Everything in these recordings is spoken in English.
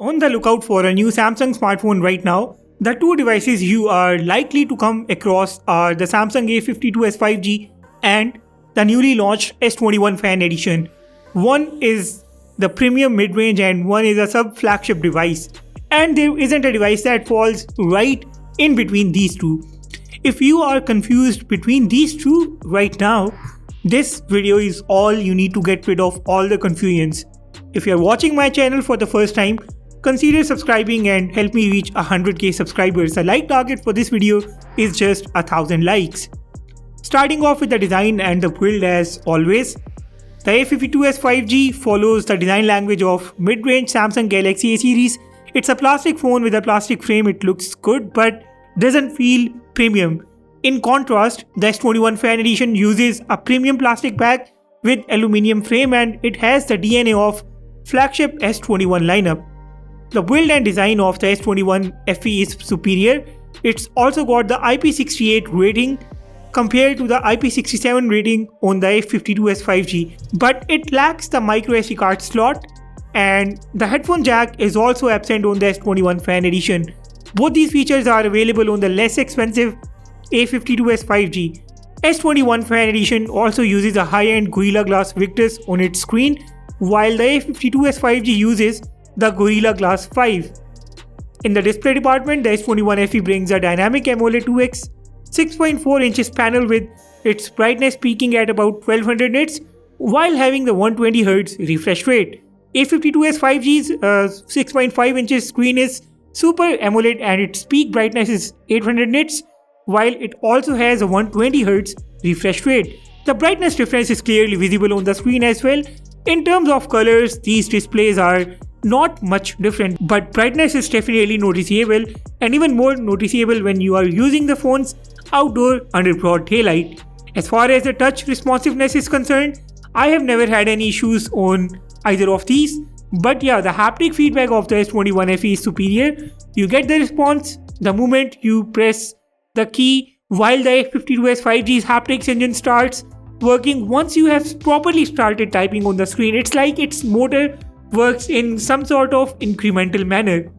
On the lookout for a new Samsung smartphone right now. The two devices you are likely to come across are the Samsung A52s 5G and the newly launched S21 Fan Edition. One is the premium mid-range and one is a sub-flagship device. And there isn't a device that falls right in between these two. If you are confused between these two right now, this video is all you need to get rid of all the confusions. If you are watching my channel for the first time, consider subscribing and help me reach 100k subscribers. The like target for this video is just 1000 likes. Starting off with the design and the build as always. The A52s 5G follows the design language of mid-range Samsung Galaxy A series. It's a plastic phone with a plastic frame. It looks good but doesn't feel premium. In contrast, the S21 Fan Edition uses a premium plastic back with aluminium frame and it has the DNA of flagship S21 lineup. The build and design of the S21 FE is superior. It's also got the IP68 rating compared to the IP67 rating on the A52s 5G, but it lacks the micro SD card slot and the headphone jack is also absent on the S21 Fan Edition. Both these features are available on the less expensive A52s 5G. S21 Fan Edition also uses a high-end Gorilla Glass Victus on its screen, while the A52s 5G uses the Gorilla Glass 5. In the display department, the S21 FE brings a dynamic AMOLED 2x 6.4 inches panel with its brightness peaking at about 1200 nits while having the 120Hz refresh rate. A52s 5G's 6.5 inches screen is Super AMOLED and its peak brightness is 800 nits while it also has a 120Hz refresh rate. The brightness difference is clearly visible on the screen as well. In terms of colors, these displays are not much different, but brightness is definitely noticeable and even more noticeable when you are using the phones outdoor under broad daylight. As far as the touch responsiveness is concerned, I have never had any issues on either of these, but yeah, the haptic feedback of the S21 FE is superior. You get the response the moment you press the key, while the A52s 5G's haptics engine starts working once you have properly started typing on the screen. It's like its motor works in some sort of incremental manner.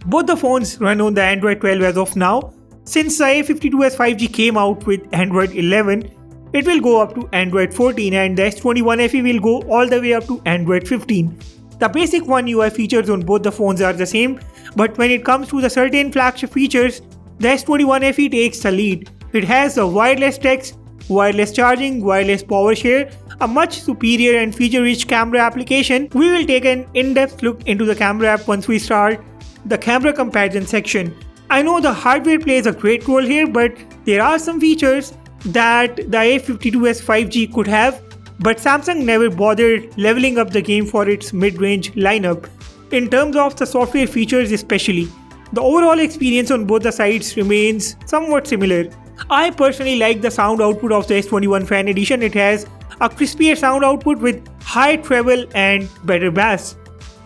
Both the phones run on the Android 12 as of now. Since the A52s 5G came out with Android 11, it will go up to Android 14 and the S21 FE will go all the way up to Android 15. The basic One UI features on both the phones are the same, but when it comes to the certain flagship features, the S21 FE takes the lead. It has the wireless text, wireless charging, wireless power share, a much superior and feature-rich camera application. We will take an in-depth look into the camera app once we start the camera comparison section. I know the hardware plays a great role here, but there are some features that the A52s 5G could have, but Samsung never bothered leveling up the game for its mid-range lineup. In terms of the software features especially, the overall experience on both the sides remains somewhat similar. I personally like the sound output of the S21 Fan Edition. It has a crispier sound output with high treble and better bass.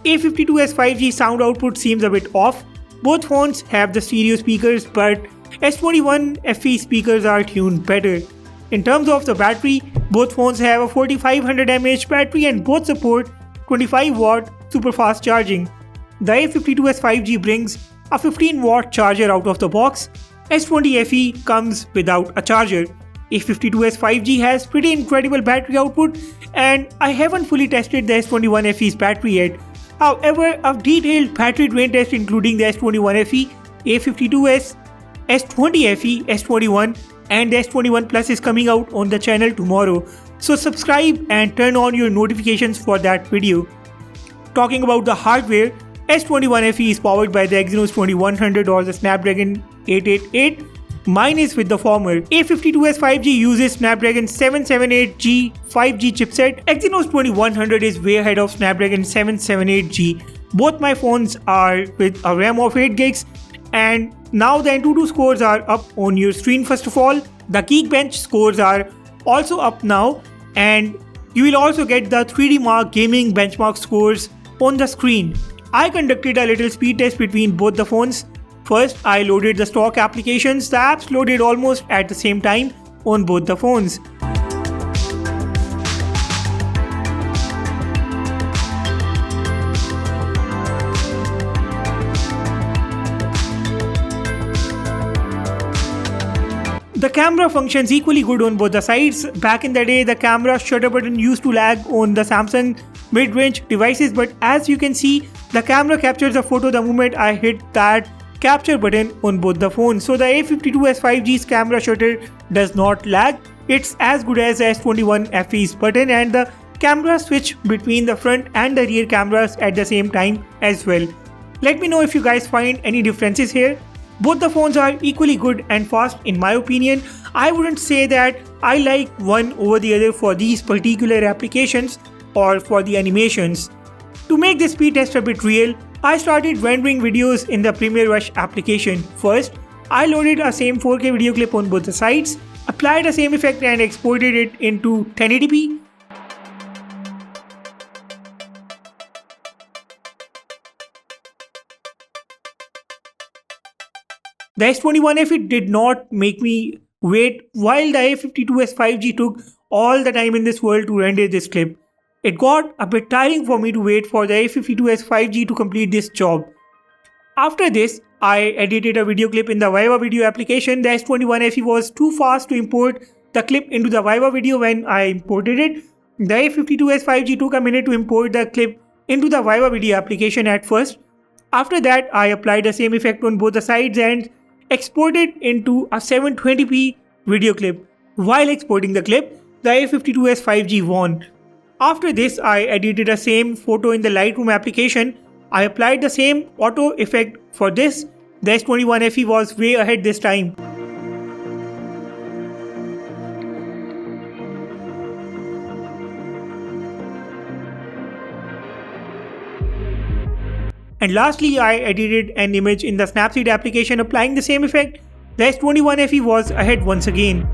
A52s 5G sound output seems a bit off. Both phones have the stereo speakers, but S21 FE speakers are tuned better. In terms of the battery, both phones have a 4500 mAh battery and both support 25W super fast charging. The A52s 5G brings a 15W charger out of the box. S20 FE comes without a charger. A52s 5G has pretty incredible battery output and I haven't fully tested the S21 FE's battery yet. However, a detailed battery drain test including the S21 FE, A52s, S20 FE, S21 and the S21 Plus is coming out on the channel tomorrow. So subscribe and turn on your notifications for that video. Talking about the hardware, S21 FE is powered by the Exynos 2100 or the Snapdragon 888. Mine is with the former. A52s 5G uses Snapdragon 778G 5G chipset. Exynos 2100 is way ahead of Snapdragon 778G. Both my phones are with a RAM of 8GB and now the Antutu scores are up on your screen. First of all, the Geekbench scores are also up now and you will also get the 3D Mark gaming benchmark scores on the screen. I conducted a little speed test between both the phones. First, I loaded the stock applications. The apps loaded almost at the same time on both the phones. The camera functions equally good on both the sides. Back in the day, the camera shutter button used to lag on the Samsung mid-range devices, but as you can see, the camera captures the photo the moment I hit that capture button on both the phones. So the A52s 5G's camera shutter does not lag. It's as good as the S21 FE's button, and the camera switch between the front and the rear cameras at the same time as well. Let me know if you guys find any differences here. Both the phones are equally good and fast in my opinion. I wouldn't say that I like one over the other for these particular applications or for the animations. To make this speed test a bit real, I started rendering videos in the Premiere Rush application. First, I loaded a same 4K video clip on both the sides, applied the same effect and exported it into 1080p. The S21 FE did not make me wait while the A52s 5G took all the time in this world to render this clip. It got a bit tiring for me to wait for the A52s 5G to complete this job. After this, I edited a video clip in the Viva video application. The S21 FE was too fast to import the clip into the Viva video when I imported it. The A52s 5G took a minute to import the clip into the Viva video application at first. After that, I applied the same effect on both the sides and exported into a 720p video clip. While exporting the clip, the A52s 5G won. After this, I edited the same photo in the Lightroom application. I applied the same auto effect for this. The S21 FE was way ahead this time. And lastly, I edited an image in the Snapseed application applying the same effect. The S21 FE was ahead once again.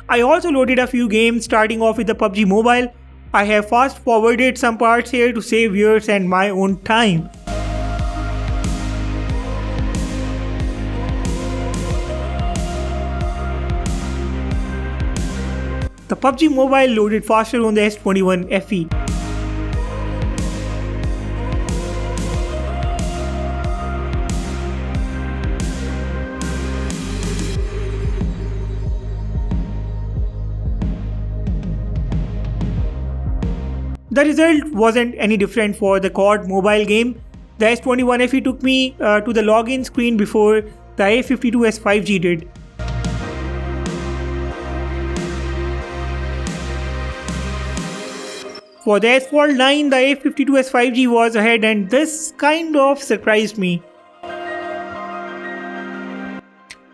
I also loaded a few games starting off with the PUBG Mobile. I have fast forwarded some parts here to save yours and my own time. The PUBG Mobile loaded faster on the S21 FE. The result wasn't any different for the COD mobile game. The S21 FE took me to the login screen before the A52s 5G did. For the Asphalt 9, the A52s 5G was ahead, and this kind of surprised me.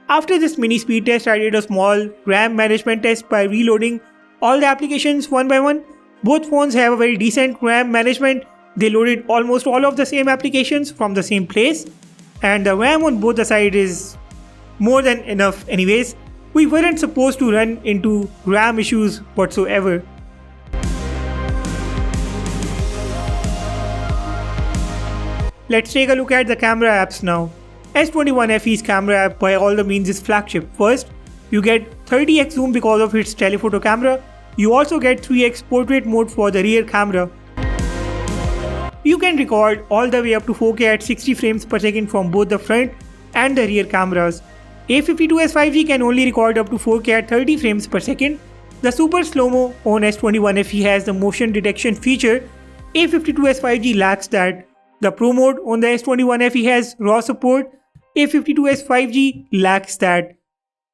After this mini speed test, I did a small RAM management test by reloading all the applications one by one. Both phones have a very decent RAM management. They loaded almost all of the same applications from the same place, and the RAM on both the sides is more than enough anyways. We weren't supposed to run into RAM issues whatsoever. Let's take a look at the camera apps now. S21 FE's camera app by all the means is flagship. First, you get 30x zoom because of its telephoto camera. You also get 3x portrait mode for the rear camera. You can record all the way up to 4K at 60 frames per second from both the front and the rear cameras. A52s 5G can only record up to 4K at 30 frames per second. The super slow-mo on S21 FE has the motion detection feature. A52s 5G lacks that. The Pro mode on the S21 FE has RAW support. A52s 5G lacks that.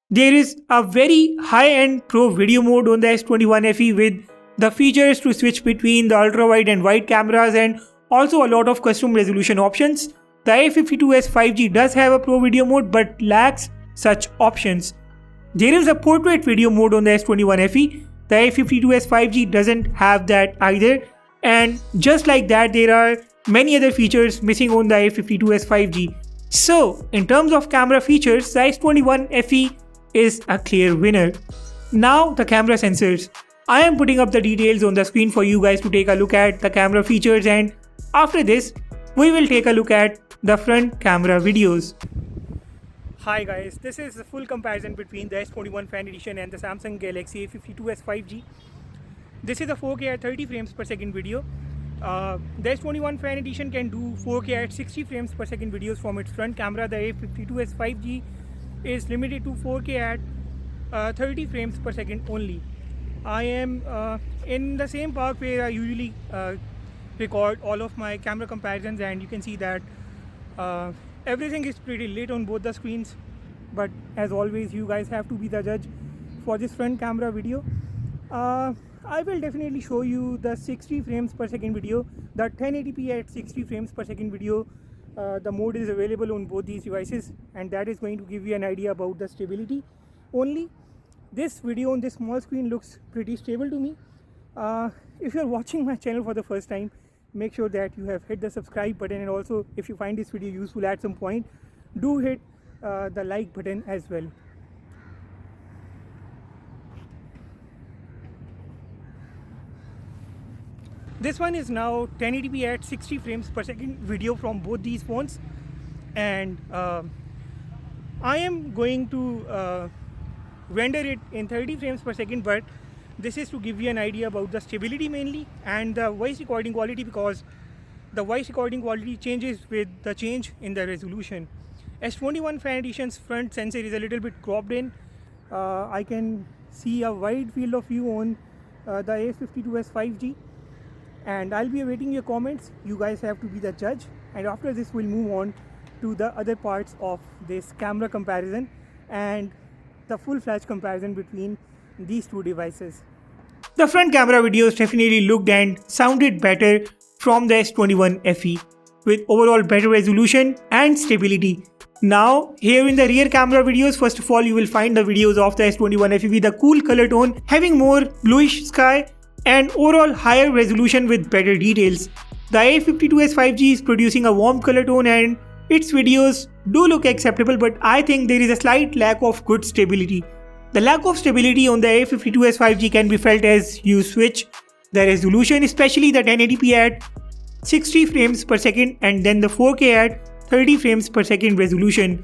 There is a very high-end Pro video mode on the S21 FE with the features to switch between the ultra-wide and wide cameras and also a lot of custom resolution options. The A52s 5G does have a Pro video mode but lacks such options. There is a portrait video mode on the S21 FE. The A52s 5G doesn't have that either. And just like that, there are many other features missing on the A52s 5G. So, in terms of camera features, the S21 FE is a clear winner. Now, the camera sensors. I am putting up the details on the screen for you guys to take a look at the camera features, and after this, we will take a look at the front camera videos. Hi guys, this is the full comparison between the S21 Fan Edition and the Samsung Galaxy A52s 5G. This is a 4K at 30 frames per second video. The S21 Fan Edition can do 4K at 60 frames per second videos from its front camera. The A52s 5G is limited to 4K at 30 frames per second only. I am in the same park where I usually record all of my camera comparisons, and you can see that everything is pretty lit on both the screens. But as always, you guys have to be the judge for this front camera video. I will definitely show you the 60 frames per second video, the 1080p at 60 frames per second video. The mode is available on both these devices, and that is going to give you an idea about the stability. Only this video on this small screen looks pretty stable to me. If you are watching my channel for the first time, make sure that you have hit the subscribe button, and also if you find this video useful at some point, do hit the like button as well. This one is now 1080p at 60 frames per second video from both these phones, and I am going to render it in 30 frames per second, but this is to give you an idea about the stability mainly and the voice recording quality, because the voice recording quality changes with the change in the resolution. S21 Fan Edition's front sensor is a little bit cropped in. I can see a wide field of view on the A52s 5G, and I'll be awaiting your comments. You guys have to be the judge, and after this we'll move on to the other parts of this camera comparison and the full-fledged comparison between these two devices. The front camera videos definitely looked and sounded better from the S21 FE, with overall better resolution and stability. Now, here in the rear camera videos, first of all you will find the videos of the S21 FE with a cool color tone, having more bluish sky and overall higher resolution with better details. The A52s 5G is producing a warm color tone, and its videos do look acceptable, but I think there is a slight lack of good stability. The lack of stability on the A52s 5G can be felt as you switch the resolution, especially the 1080p at 60 frames per second and then the 4K at 30 frames per second resolution.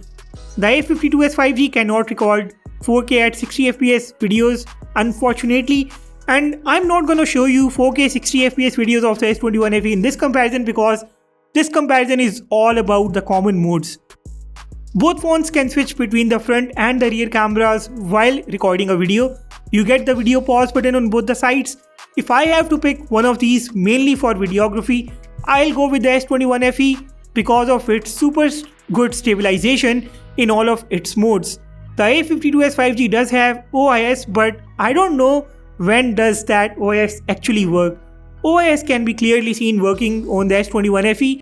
The A52s 5G cannot record 4K at 60 fps videos, unfortunately, and I'm not gonna show you 4K 60 fps videos of the S21 FE in this comparison, because this comparison is all about the common modes. Both phones can switch between the front and the rear cameras while recording a video. You get the video pause button on both the sides. If I have to pick one of these mainly for videography, I'll go with the S21 FE because of its super good stabilization in all of its modes. The A52s 5G does have OIS, but I don't know when does that OIS actually work. OIS can be clearly seen working on the S21 FE.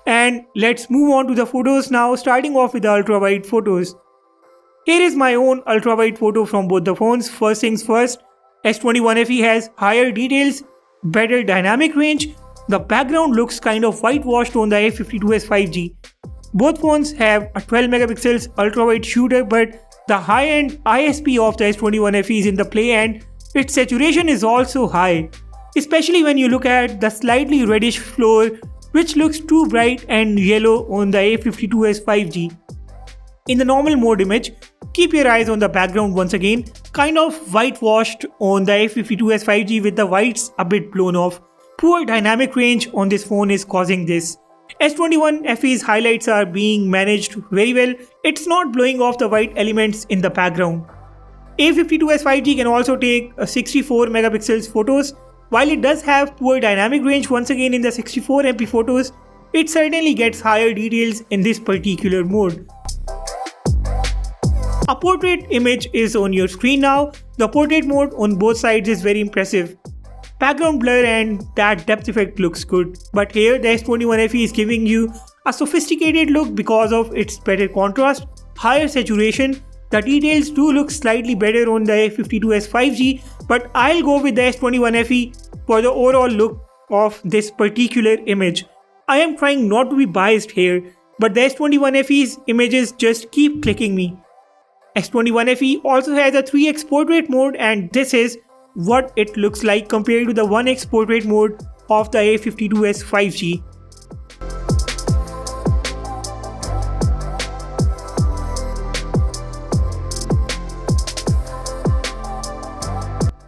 And let's move on to the photos now, starting off with the ultra-wide photos. Here is my own ultra-wide photo from both the phones. First things first, S21 FE has higher details, better dynamic range. The background looks kind of whitewashed on the A52s 5G. Both phones have a 12 megapixels ultra-wide shooter, but the high-end ISP of the S21 FE is in the play, and its saturation is also high, especially when you look at the slightly reddish floor, which looks too bright and yellow on the A52s 5G. In the normal mode image, keep your eyes on the background once again, kind of whitewashed on the A52s 5G with the whites a bit blown off. Poor dynamic range on this phone is causing this. S21 FE's highlights are being managed very well. It's not blowing off the white elements in the background. A52s 5G can also take 64 megapixels photos. While it does have poor dynamic range once again in the 64MP photos, it certainly gets higher details in this particular mode. A portrait image is on your screen now. The portrait mode on both sides is very impressive. Background blur and that depth effect looks good. But here the S21 FE is giving you a sophisticated look because of its better contrast, higher saturation. The details do look slightly better on the A52s 5G, but I'll go with the S21 FE for the overall look of this particular image. I am trying not to be biased here, but the S21 FE's images just keep clicking me. S21 FE also has a 3x portrait mode, and this is what it looks like compared to the 1x portrait mode of the A52s 5G.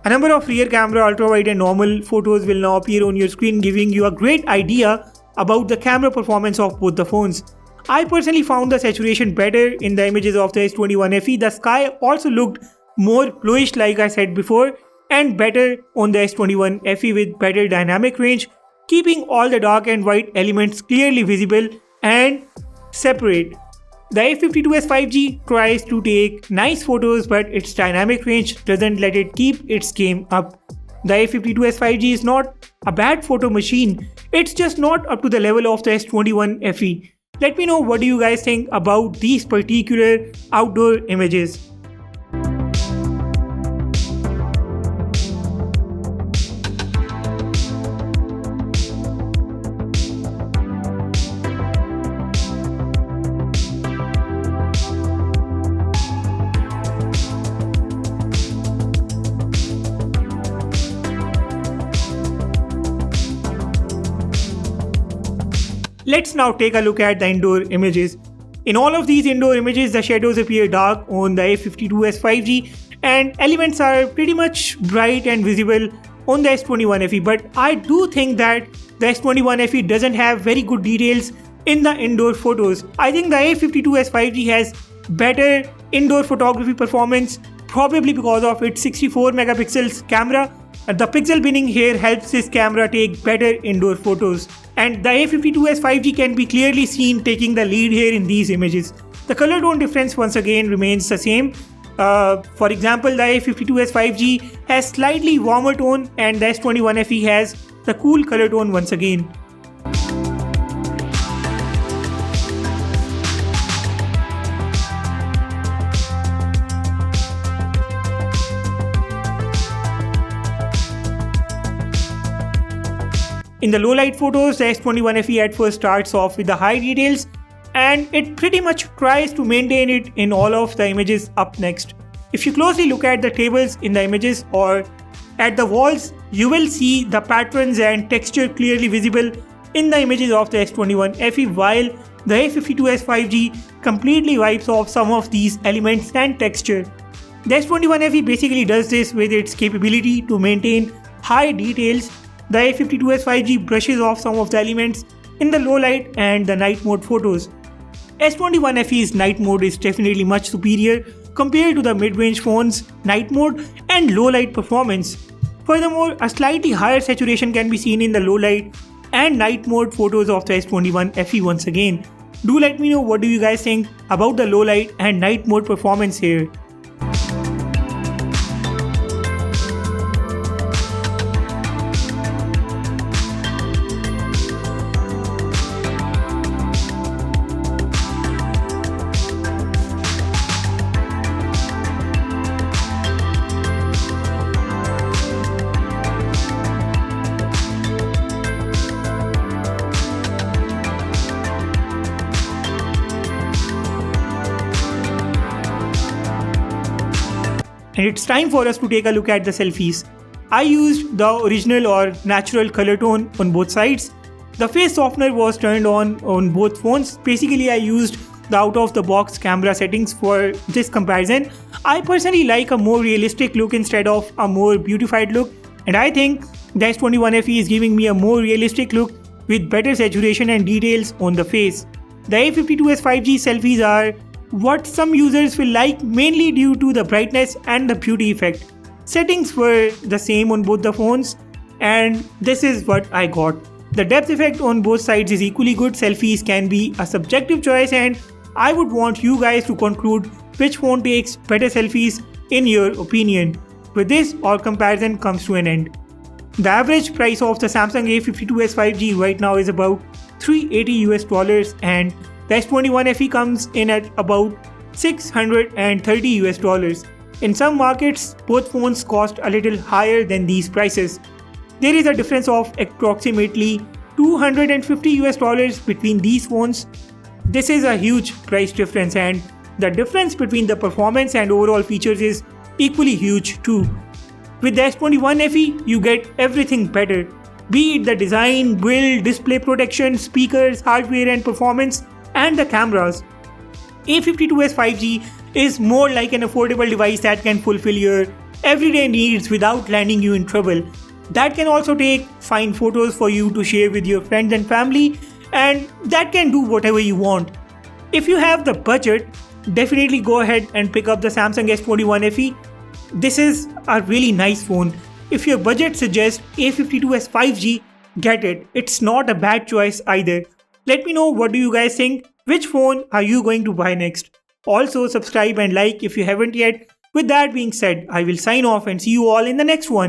A number of rear camera, ultra-wide and normal photos will now appear on your screen, giving you a great idea about the camera performance of both the phones. I personally found the saturation better in the images of the S21 FE. The sky also looked more bluish like I said before, and better on the S21 FE with better dynamic range, keeping all the dark and white elements clearly visible and separate. The A52s 5G tries to take nice photos, but its dynamic range doesn't let it keep its game up. The A52s 5G is not a bad photo machine, it's just not up to the level of the S21 FE. Let me know what do you guys think about these particular outdoor images. Let's now take a look at the indoor images. In all of these indoor images, the shadows appear dark on the A52s 5G and elements are pretty much bright and visible on the S21 FE. But I do think that the S21 FE doesn't have very good details in the indoor photos. I think the A52s 5G has better indoor photography performance, probably because of its 64 megapixels camera. The pixel binning here helps this camera take better indoor photos. And the A52s 5G can be clearly seen taking the lead here in these images. The color tone difference once again remains the same. For example, the A52s 5G has slightly warmer tone and the S21 FE has the cool color tone once again. In the low light photos, the S21 FE at first starts off with the high details and it pretty much tries to maintain it in all of the images up next. If you closely look at the tables in the images or at the walls, you will see the patterns and texture clearly visible in the images of the S21 FE, while the A52s 5G completely wipes off some of these elements and texture. The S21 FE basically does this with its capability to maintain high details. The A52s 5G brushes off some of the elements in the low light and the night mode photos. S21 FE's night mode is definitely much superior compared to the mid-range phone's night mode and low light performance. Furthermore, a slightly higher saturation can be seen in the low light and night mode photos of the S21 FE once again. Do let me know what do you guys think about the low light and night mode performance here. And it's time for us to take a look at the selfies. I used the original or natural color tone on both sides. The face softener was turned on both phones. Basically, I used the out-of-the-box camera settings for this comparison. I personally like a more realistic look instead of a more beautified look, and I think the S21 FE is giving me a more realistic look with better saturation and details on the face. The A52s 5G selfies are what some users will like, mainly due to the brightness and the beauty effect. Settings were the same on both the phones and this is what I got. The depth effect on both sides is equally good. Selfies can be a subjective choice and I would want you guys to conclude which phone takes better selfies in your opinion. With this, our comparison comes to an end. The average price of the Samsung A52s 5G right now is about $380 and the S21 FE comes in at about $630. In some markets, both phones cost a little higher than these prices. There is a difference of approximately $250 between these phones. This is a huge price difference, and the difference between the performance and overall features is equally huge too. With the S21 FE, you get everything better, be it the design, build, display protection, speakers, hardware and performance, and the cameras. A52s 5G is more like an affordable device that can fulfill your everyday needs without landing you in trouble. That can also take fine photos for you to share with your friends and family, and that can do whatever you want. If you have the budget, definitely go ahead and pick up the Samsung S21 FE. This is a really nice phone. If your budget suggests A52s 5G, get it. It's not a bad choice either. Let me know, what do you guys think? Which phone are you going to buy next? Also subscribe and like if you haven't yet. With that being said, I will sign off and see you all in the next one.